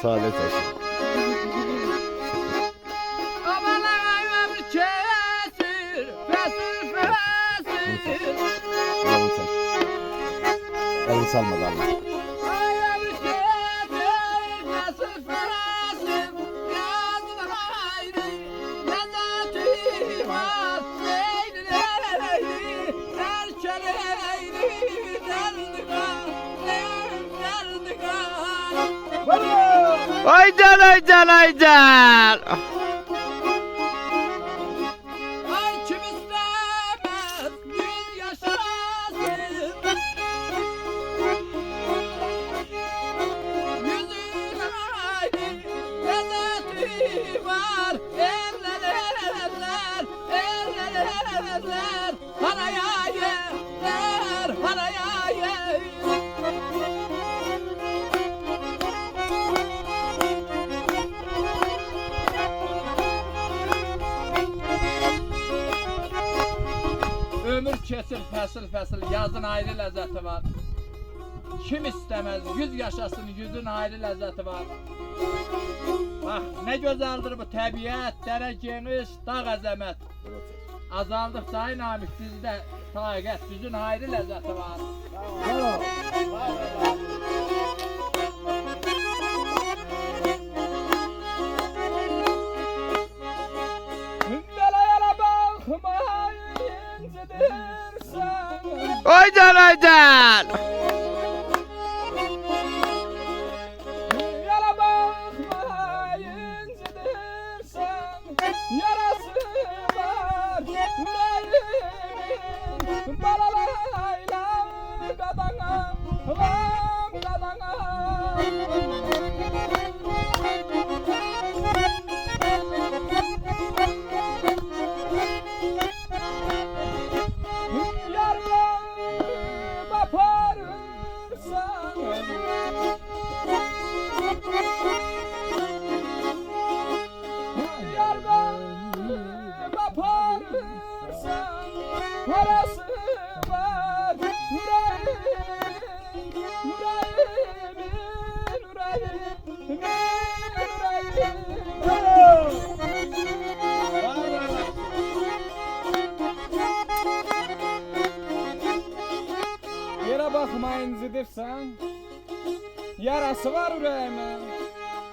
Saadet olsun. Yavrum çek. Elini salmadı Allah. Aycan aycan aycan. Ay kim istemez gün yaşasın. Yüzün aynı lezzeti var. Eller eller eller eller haraya yerler haraya yer. Ömür kesir fəsil fəsil, yazın ayrı ləzzəti var. Kim istəməz, 100 yaşasın, yüzün ayrı ləzzəti var. Bax, nə gözəldir bu təbiət, dərə geniş, dağ əzəmət. Azaldıqca ay namik dizdə taqət, yüzün ayrı ləzzəti var. Hündələyələ baxmayın, incidirsən. Aycan aycan. Yara bakmayın cidirsen, yarası var yüreğimin. Balalayla kadana, vam kadana. Yarım baparırsan. Parası var yüreğimin, Yere bakmayın zidirsen, yarası var yüreğimin.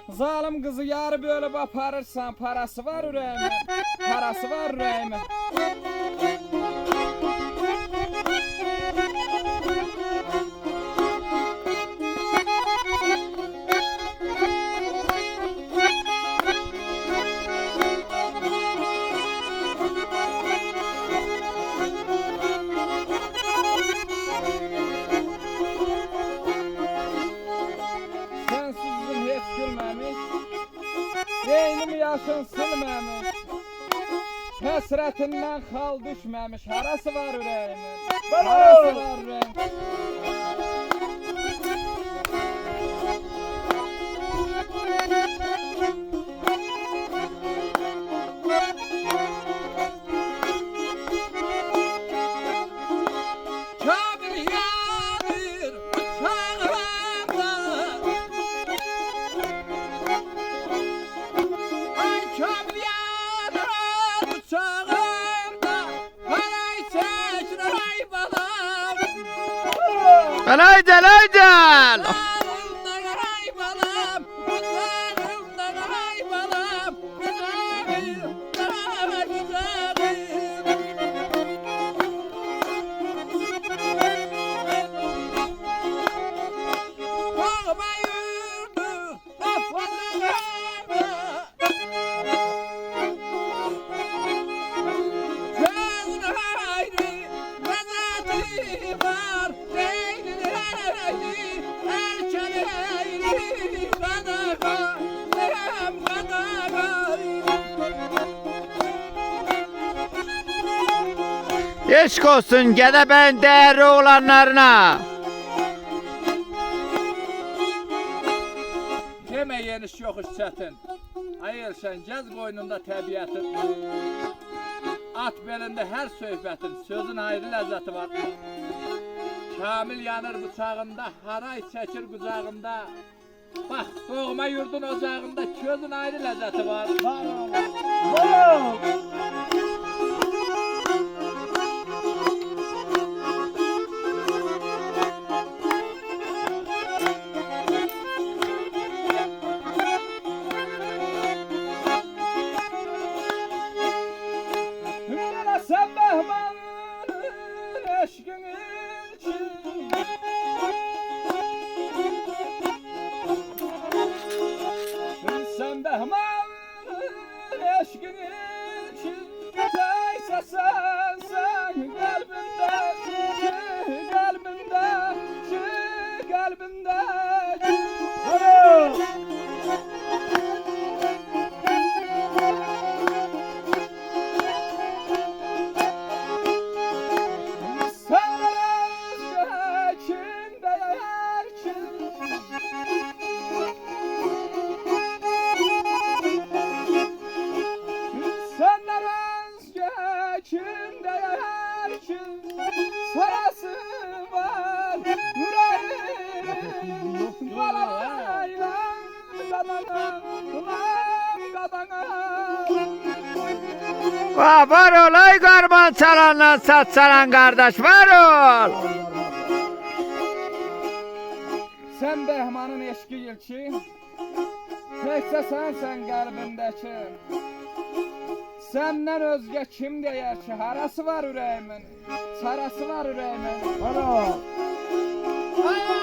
Zalim kızı yarı böyle baparırsan, parası var yüreğimin, parası var yüreğimin. Sensizim hiç gülmemiş, beynimi yaşın silmemiş. Həsrətindən xal düşməmiş, harası var ürəyimin, harası var ürəyimin. Kamil yanır bıçağımda, ay kamil yanır bıçağımda, haray çəkir ay balam. Aycan aycan. Bıçağımda qaray balam, bıçağımda qaray balam, bıçağım, qaray bıçağım. Bağma yurdu, affalarına. Gözün ayrı, lezzeti var. Beynin eğri, erken eğri. Kadaka, hem kadaka. Eşk olsun Gədəbəyin değerli oğlanlarına. Deme yeniş yokuş çetin. Ayır sen gez boynunda təbiətin. At belinde her söhbətin, sözün ayrı lezzeti var. Kamil yanır bıçağında, haray çəkir qucağında. Bak doğma yurdun ocağında közün ayrı lezzeti var. Var oğlum. Hümmene sen Behman'ın eşkin için. Sen Behman'ın eşkin için. Teyse sen kalbimde, kalbimde. Sarası var yüreğim balayla kadana Var ol ay karman çalanla sat çalan kardeş var ol. Sen Behman'ın eşki ilki tekse sen kalbimdeki. Senden özge kim deyər ki, harası var ürəyimin, sarası var ürəyimin. Var oğlum. Ay